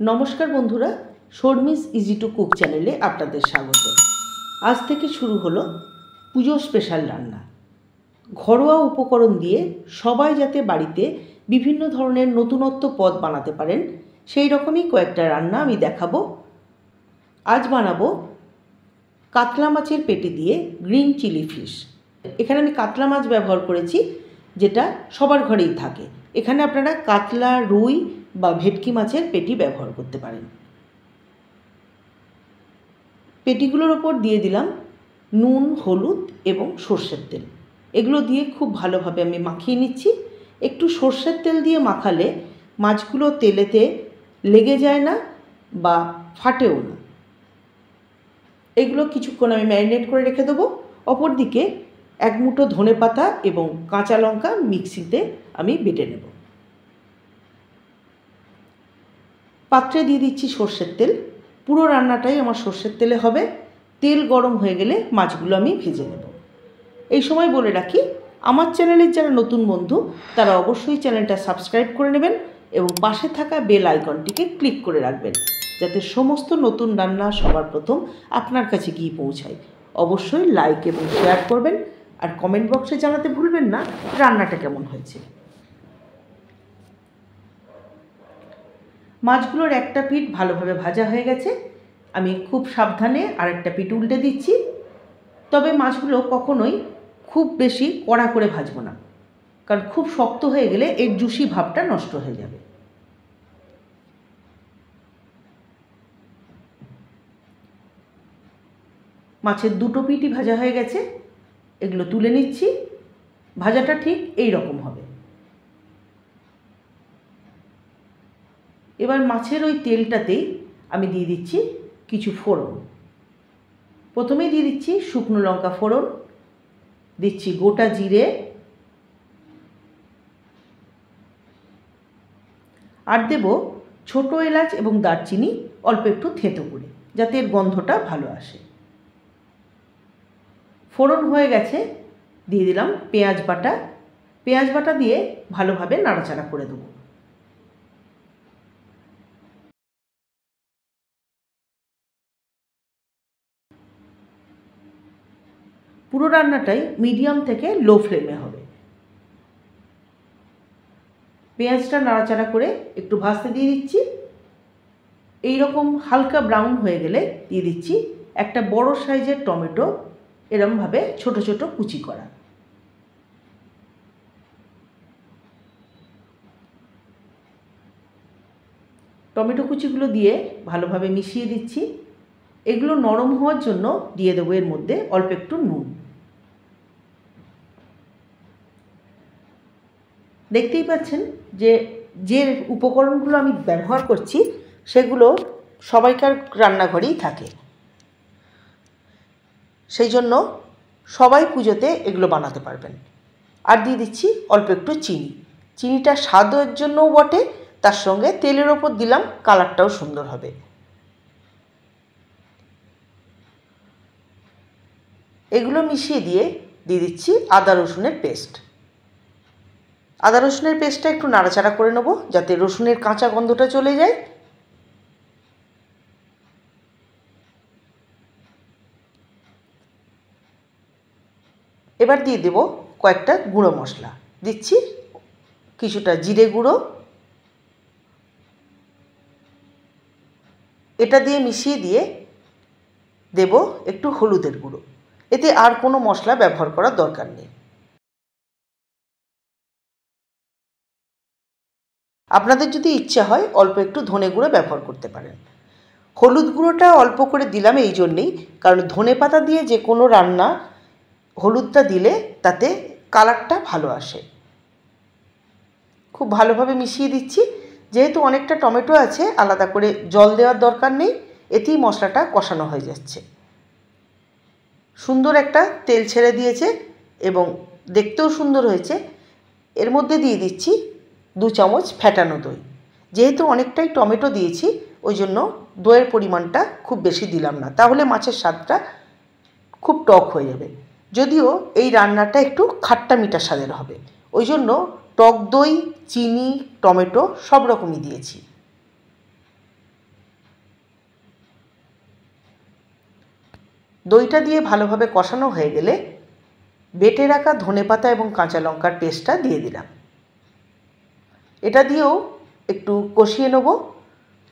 নমস্কার বন্ধুরা, Sharmi's easy to cook চ্যানেলে আপনাদের স্বাগত। আজ থেকে শুরু হলো পুজো স্পেশাল রান্না। ঘরোয়া উপকরণ দিয়ে সবাই যাতে বাড়িতে বিভিন্ন ধরনের নতুনত্ব পদ বানাতে পারেন সেই রকমই কয়েকটা রান্না আমি দেখাবো। আজ বানাবো কাতলা মাছের পেটি দিয়ে গ্রিন চিলি ফিশ। এখানে আমি কাতলা মাছ ব্যবহার করেছি, যেটা সবার ঘরেই থাকে। এখানে আপনারা কাতলা, রুই বা ভেটকি মাছের পেটি ব্যবহার করতে পারেন। পেটিগুলোর ওপর দিয়ে দিলাম নুন, হলুদ এবং সর্ষের তেল। এগুলো দিয়ে খুব ভালোভাবে আমি মাখিয়ে নিচ্ছি। একটু সর্ষের তেল দিয়ে মাখালে মাছগুলো তেলেতে লেগে যায় না বা ফাটেও না। এগুলো কিছুক্ষণ আমি ম্যারিনেট করে রেখে দেবো। অপরদিকে এক মুঠো ধনেপাতা এবং কাঁচা লঙ্কা মিক্সিতে আমি বেটে নেব। পাত্রে দিয়ে দিচ্ছি সর্ষের তেল। পুরো রান্নাটাই আমার সর্ষের তেলে হবে। তেল গরম হয়ে গেলে মাছগুলো আমি ভেজে নেব। এই সময় বলে রাখি, আমার চ্যানেলের যারা নতুন বন্ধু তারা অবশ্যই চ্যানেলটা সাবস্ক্রাইব করে নেবেন এবং পাশে থাকা বেল আইকনটিকে ক্লিক করে রাখবেন, যাতে সমস্ত নতুন রান্না সবার প্রথম আপনার কাছে গিয়ে পৌঁছায়। অবশ্যই লাইক এবং শেয়ার করবেন, আর কমেন্ট বক্সে জানাতে ভুলবেন না রান্নাটা কেমন হয়েছে। মাছগুলোর একটা পিঠ ভালোভাবে ভাজা হয়ে গেছে। আমি খুব সাবধানে আরেকটা পিঠ উল্টে দিচ্ছি। তবে মাছগুলো কখনোই খুব বেশি কড়া করে ভাজবো না, কারণ খুব শক্ত হয়ে গেলে এর জুসি ভাবটা নষ্ট হয়ে যাবে। মাছের দুটো পিঠই ভাজা হয়ে গেছে, এগুলো তুলে নিচ্ছি। ভাজাটা ঠিক এই রকম হবে। এবার মাছের ওই তেলটাতেই আমি দিয়ে দিচ্ছি কিছু ফোড়ন। প্রথমেই দিয়ে দিচ্ছি শুকনো লঙ্কা ফোড়ন, দিচ্ছি গোটা জিরে, আর দেব ছোট এলাচ এবং দারচিনি অল্প একটু থেঁতো করে, যাতে এর গন্ধটা ভালো আসে। ফোড়ন হয়ে গেছে, দিয়ে দিলাম পেঁয়াজ বাটা। পেঁয়াজ বাটা দিয়ে ভালোভাবে নাড়াচাড়া করে দেবো। পুরো রান্নাটাই মিডিয়াম থেকে লো ফ্লেমে হবে। পেঁয়াজটা নাড়াচাড়া করে একটু ভাজতে দিয়ে দিচ্ছি। এই রকম হালকা ব্রাউন হয়ে গেলে দিয়ে দিচ্ছি একটা বড় সাইজের টমেটো, এরমভাবে ছোট ছোট কুচি করা। টমেটো কুচিগুলো দিয়ে ভালোভাবে মিশিয়ে দিচ্ছি। এগুলো নরম হওয়ার জন্য দিয়ে দেবো এর মধ্যে অল্প একটু নুন। দেখতেই পাচ্ছেন যে উপকরণগুলো আমি ব্যবহার করছি সেগুলো সবাইকার রান্নাঘরেই থাকে, সেই জন্য সবাই পুজোতে এগুলো বানাতে পারবেন। আর দিয়ে দিচ্ছি অল্প একটু চিনি। চিনিটা স্বাদের জন্যও বটে, তার সঙ্গে তেলের ওপর দিলাম, কালারটাও সুন্দর হবে। এগুলো মিশিয়ে দিয়ে দিচ্ছি আদা রসুনের পেস্ট। আদা রসুনের পেস্টটা একটু নাড়াচাড়া করে নেব, যাতে রসুনের কাঁচা গন্ধটা চলে যায়। এবার দিয়ে দেব কয়েকটা গুঁড়ো মশলা। দিচ্ছি কিছুটা জিরে গুঁড়ো। এটা দিয়ে মিশিয়ে দিয়ে দেব একটু হলুদের গুঁড়ো। এতে আর কোনো মশলা ব্যবহার করার দরকার নেই। আপনাদের যদি ইচ্ছা হয় অল্প একটু ধনে গুঁড়ো ব্যবহার করতে পারেন। হলুদ গুঁড়োটা অল্প করে দিলাম এই জন্যেই, কারণ ধনেপাতা দিয়ে যে কোনো রান্না হলুদটা দিলে তাতে কালারটা ভালো আসে। খুব ভালোভাবে মিশিয়ে দিচ্ছি। যেহেতু অনেকটা টমেটো আছে, আলাদা করে জল দেওয়ার দরকার নেই, এতেই মশলাটা কষানো হয়ে যাচ্ছে। সুন্দর একটা তেল ছেড়ে দিয়েছে এবং দেখতেও সুন্দর হয়েছে। এর মধ্যে দিয়ে দিচ্ছি 2 চামচ ফ্যাটানো দই। যেহেতু অনেকটাই টমেটো দিয়েছি, ওই জন্য দইয়ের পরিমাণটা খুব বেশি দিলাম না, তাহলে মাছের স্বাদটা খুব টক হয়ে যাবে। যদিও এই রান্নাটা একটু খাট্টা মিঠা স্বাদের হবে, ওই জন্য টক দই, চিনি, টমেটো সব রকমই দিয়েছি। দইটা দিয়ে ভালোভাবে কষানো হয়ে গেলে বেটে রাখা ধনেপাতা এবং কাঁচা লঙ্কার পেস্টটা দিয়ে দিলাম। এটা দিয়েও একটু কষিয়ে নেব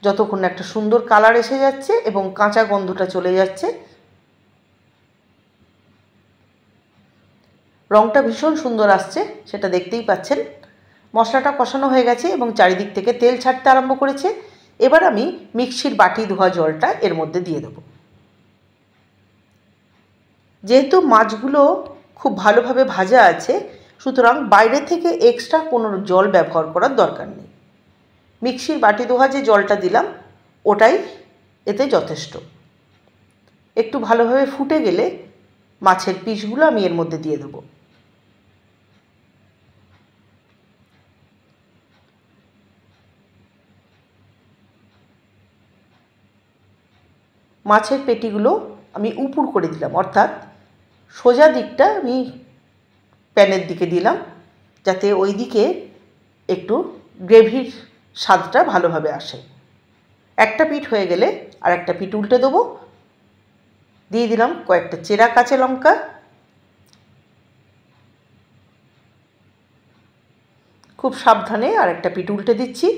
যতক্ষণ না একটা সুন্দর কালার এসে যাচ্ছে এবং কাঁচা গন্ধটা চলে যাচ্ছে। রঙটা ভীষণ সুন্দর আসছে, সেটা দেখতেই পাচ্ছেন। মশলাটা কষানো হয়ে গেছে এবং চারিদিক থেকে তেল ছাড়তে আরম্ভ করেছে। এবার আমি মিক্সির বাটি ধোয়া জলটা এর মধ্যে দিয়ে দেবো। যেহেতু মাছগুলো খুব ভালোভাবে ভাজা আছে, সুতরাং বাইরে থেকে এক্সট্রা কোনো জল ব্যবহার করার দরকার নেই। মিক্সির বাটি ধোয়া যে জলটা দিলাম ওটাই এতে যথেষ্ট। একটু ভালোভাবে ফুটে গেলে মাছের পিসগুলো আমি এর মধ্যে দিয়ে দেবো। মাছের পেটিগুলো আমি উপুড় করে দিলাম, অর্থাৎ সোজা দিকটা আমি প্যানের দিকে দিলাম যাতে ওই দিকে একটু গ্রেভির স্বাদটা ভালোভাবে আসে। একটা পিঠ হয়ে গেলে আর একটা পিঠ উল্টে দেবো। দিয়ে দিলাম কয়েকটা চেরা কাঁচা লঙ্কা, খুব সাবধানে আর একটা পিঠ উল্টে দিচ্ছি।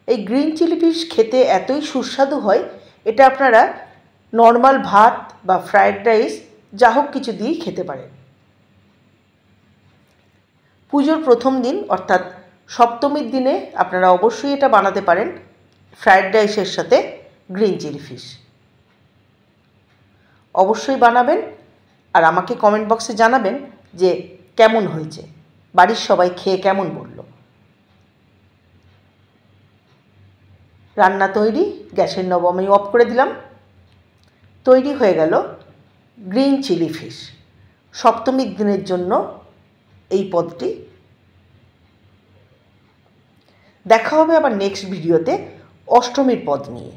এই গ্রিন চিলি ফিশ খেতে এতই সুস্বাদু হয়, এটা আপনারা নর্মাল ভাত বা ফ্রায়েড রাইস যা হোক কিছু দিয়েই খেতে পারেন। পুজোর প্রথম দিন অর্থাৎ সপ্তমীর দিনে আপনারা অবশ্যই এটা বানাতে পারেন, ফ্রায়েড রাইসের সাথে গ্রিন চিলি ফিশ। অবশ্যই বানাবেন আর আমাকে কমেন্ট বক্সে জানাবেন যে কেমন হয়েছে, বাড়ির সবাই খেয়ে কেমন বলল। রান্না তৈরি, গ্যাসের নব আমি অফ করে দিলাম। তৈরি হয়ে গেল গ্রিন চিলি ফিশ। সপ্তমীর দিনের জন্য এই পদটি। দেখা হবে আবার নেক্সট ভিডিওতে অষ্টমীর পদ নিয়ে।